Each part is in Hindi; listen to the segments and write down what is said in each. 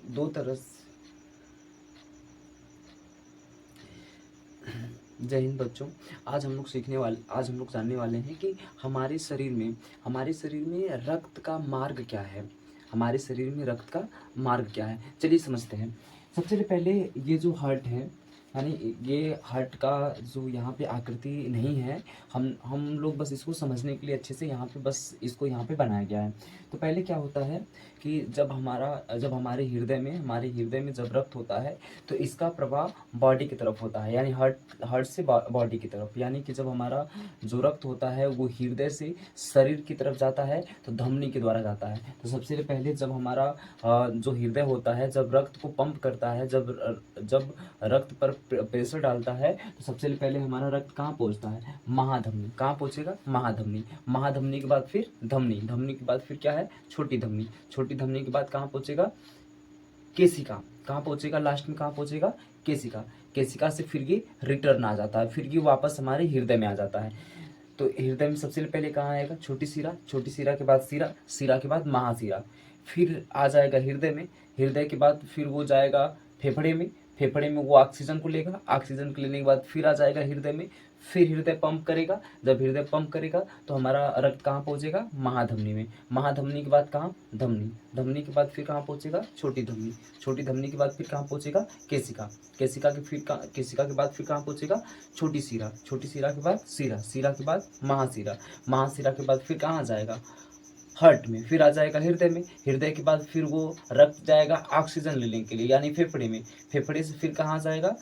दो तरह से। जय हिंद बच्चों। आज हम लोग जानने वाले हैं कि हमारे शरीर में रक्त का मार्ग क्या है। हमारे शरीर में रक्त का मार्ग क्या है, चलिए समझते हैं। सबसे पहले ये जो हार्ट है, यानी ये हार्ट का जो यहाँ पे आकृति नहीं है, हम लोग बस इसको समझने के लिए अच्छे से यहाँ पे बस इसको यहाँ पे बनाया गया है। तो पहले क्या होता है कि जब हमारे हृदय में जब रक्त होता है तो इसका प्रवाह बॉडी की तरफ होता है, यानी हार्ट से बॉडी की तरफ। यानी कि जब हमारा जो रक्त होता है वो हृदय से शरीर की तरफ जाता है तो धमनी के द्वारा जाता है। तो सबसे पहले जब हमारा जो हृदय होता है जब रक्त को पंप करता है, जब रक्त पर प्रेशर डालता है, तो सबसे पहले हमारा रक्त कहाँ पहुँचता है, महाधमनी। कहाँ पहुँचेगा, महाधमनी। महाधमनी के बाद फिर धमनी, धमनी के बाद फिर क्या है, छोटी धमनी। छोटी धमनी के बाद कहाँ पहुँचेगा, केसिका। कहाँ पहुँचेगा, लास्ट में कहाँ पहुँचेगा, केसिका। केसिका से फिर ये रिटर्न आ जाता है, फिर ये वापस हमारे हृदय में आ जाता है। तो हृदय में सबसे पहले कहाँ आएगा, छोटी सिरा। छोटी सिरा के बाद सिरा, सिरा के बाद महासिरा, फिर आ जाएगा हृदय में। हृदय के बाद फिर वो जाएगा फेफड़े में। फेफड़े में वो ऑक्सीजन को लेगा, ऑक्सीजन को लेने के बाद फिर आ जाएगा हृदय में। फिर हृदय पंप करेगा, जब हृदय पंप करेगा तो हमारा रक्त कहाँ पहुँचेगा, महाधमनी में। महाधमनी के बाद कहाँ, धमनी। धमनी के बाद फिर कहाँ पहुँचेगा, छोटी धमनी। छोटी धमनी के बाद फिर कहाँ पहुँचेगा, केसिका। केसिका के बाद फिर कहाँ पहुँचेगा, छोटी सिरा। छोटी सिरा के बाद सिरा। सिरा के बाद महासिरा। महासिरा के बाद फिर कहाँ जाएगा, हार्ट में। फिर आ जाएगा हृदय में। हृदय के बाद फिर वो रक्त जाएगा ऑक्सीजन लेने के लिए, यानी फेफड़े में। फेफड़े से फिर कहाँ जाएगा,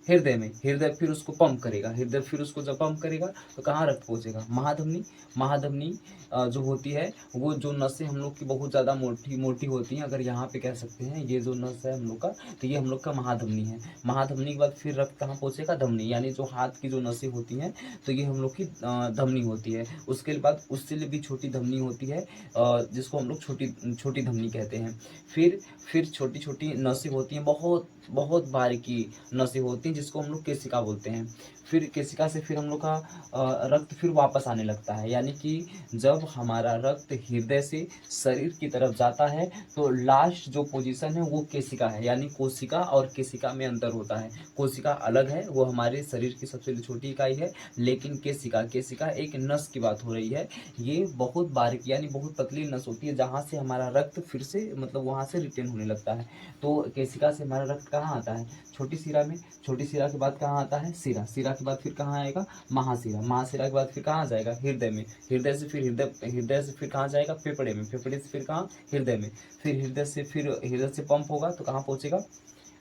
हृदय में। हृदय फिर उसको पंप करेगा। हृदय फिर उसको जब पंप करेगा तो कहाँ रक्त पहुँचेगा, महाधमनी। महाधमनी जो होती है वो जो नसें हम लोग की बहुत ज़्यादा मोटी मोटी होती हैं, अगर यहाँ पे कह सकते हैं ये जो नस है हम लोग का, तो ये हम लोग का महाधमनी है। महाधमनी के बाद फिर रक्त कहाँ पहुँचेगा, धमनी। यानी जो हाथ की जो नसें होती हैं तो ये हम लोग की धमनी होती है। उसके बाद उससे भी छोटी धमनी होती है, जिसको हम लोग छोटी छोटी धमनी कहते हैं। फिर छोटी छोटी नसें होती हैं, बहुत बहुत बारीकी नसें होती हैं, जिसको हम लोग केशिका बोलते हैं। फिर केशिका से फिर हम लोग का रक्त फिर वापस आने लगता है। यानी कि जब हमारा रक्त हृदय से शरीर की तरफ जाता है तो लास्ट जो पोजीशन है वो केशिका है, यानी कोशिका और केशिका में अंतर होता है। कोशिका अलग है, वो हमारे शरीर की सबसे छोटी इकाई है, लेकिन केशिका केशिका एक नस की बात हो रही है। ये बहुत बारीक यानी बहुत पतली नस होती है, जहाँ से हमारा रक्त फिर से मतलब वहाँ से रिटर्न होने लगता है। तो केशिका से हमारा रक्त कहाँ आता है, छोटी सिरा में। छोटी सिरा के बाद कहाँ आता है, सिरा। सिरा के बाद फिर कहाँ आएगा, महासिरा। महासिरा के बाद फिर कहाँ जाएगा, हृदय में। हृदय से फिर कहाँ जाएगा, फेफड़े में। फेफड़े से फिर कहाँ, हृदय में। फिर हृदय से पंप होगा तो कहाँ पहुँचेगा,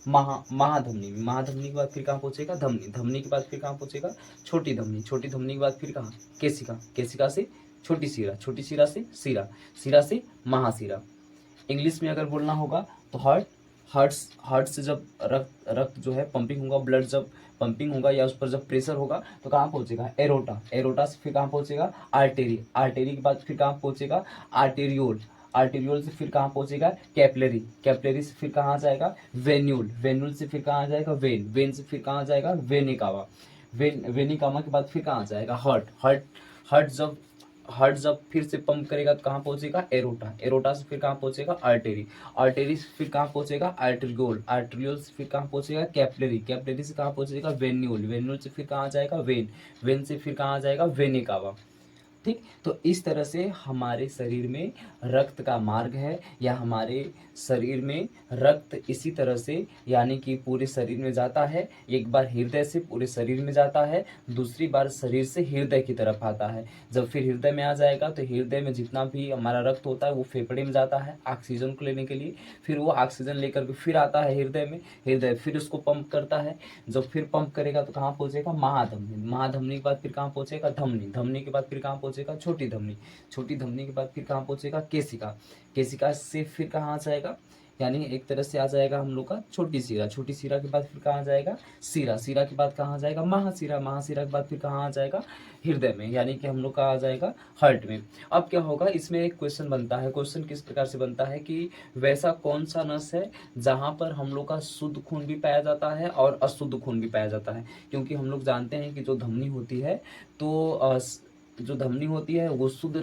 महाधमनी में। महाधमनी के बाद फिर कहाँ पहुँचेगा, धमनी। धमनी के बाद फिर कहाँ पहुँचेगा, छोटी धमनी। छोटी धमनी के बाद फिर कहाँ, केशिका। केशिका से छोटी सिरा। छोटी सिरा से सिरा। सिरा से महासिरा। इंग्लिश में अगर बोलना होगा तो हार्ट से जब रक्त जो है पंपिंग होगा, ब्लड जब पंपिंग होगा या उस पर जब प्रेशर होगा तो कहाँ पहुँचेगा, एरोटा। एरोटा से फिर कहाँ पहुँचेगा, आर्टेरी। आर्टेरी के बाद फिर कहाँ पहुँचेगा, आर्टेरियोल। आर्टेरियोल से फिर कहाँ पहुँचेगा, कैपलरी। कैपलरी से फिर कहाँ जाएगा, वेन्यूल। वेन्यूल से फिर कहाँ जाएगा, वेन। वेन से फिर कहाँ जाएगा, वेनिकावा। वेनिकामा के बाद फिर कहाँ जाएगा, हार्ट। हार्ट जब फिर से पंप करेगा तो कहाँ पहुँचेगा, एरोटा। एरोटा से फिर कहाँ पहुँचेगा, आर्टेरी। आर्टेरी से फिर कहाँ पहुँचेगा, आर्टेरियोल। आर्टेरियोल से फिर कहाँ पहुँचेगा, कैपलरी। कैपलरी से कहाँ पहुँचेगा, वेन्यूल। वेन्यूल से फिर कहाँ जाएगा, वेन। वेन से फिर कहाँ जाएगा, वेनिकावा। ठीक, तो इस तरह से हमारे शरीर में रक्त का मार्ग है, या हमारे शरीर में रक्त इसी तरह से यानी कि पूरे शरीर में जाता है। एक बार हृदय से पूरे शरीर में जाता है, दूसरी बार शरीर से हृदय की तरफ आता है। जब फिर हृदय में आ जाएगा तो हृदय में जितना भी हमारा रक्त होता है वो फेफड़े में जाता है ऑक्सीजन को लेने के लिए। फिर वो ऑक्सीजन लेकर के फिर आता है हृदय में। हृदय फिर उसको पंप करता है। जब फिर पंप करेगा तो कहाँ पहुँचेगा, महाधमनी। महाधमनी के बाद फिर कहाँ पहुँचेगा, धमनी। धमनी के बाद फिर कहाँ पहुँचेगा, छोटी धमनी। छोटी धमनी के बाद फिर कहाँ पहुँचेगा, केशिका। केशिका से फिर कहाँ आ जाएगा, यानी एक तरह से आ जाएगा हम लोग का छोटी सिरा। छोटी सिरा के बाद फिर कहाँ जाएगा, सिरा। सिरा के बाद कहाँ जाएगा, महासिरा। महासिरा के बाद फिर कहाँ आ जाएगा, हृदय में, यानी कि हम लोग का आ जाएगा हार्ट में। अब क्या होगा, इसमें एक क्वेश्चन बनता है। क्वेश्चन किस प्रकार से बनता है कि वैसा कौन सा नस है जहाँ पर हम लोग का शुद्ध खून भी पाया जाता है और अशुद्ध खून भी पाया जाता है। क्योंकि हम लोग जानते हैं कि जो धमनी होती है तो जो धमनी होती है वो शुद्ध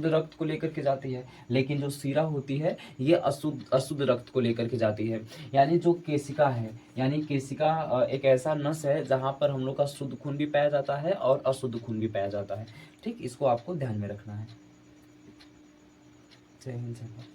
रक्त को लेकर के जाती है, लेकिन जो शिरा होती है ये अशुद्ध रक्त को लेकर के जाती है। यानी जो केशिका है, यानी केशिका एक ऐसा नस है जहाँ पर हम लोग का शुद्ध खून भी पाया जाता है और अशुद्ध खून भी पाया जाता है। ठीक, इसको आपको ध्यान में रखना है। जय हिंद, जय भारत।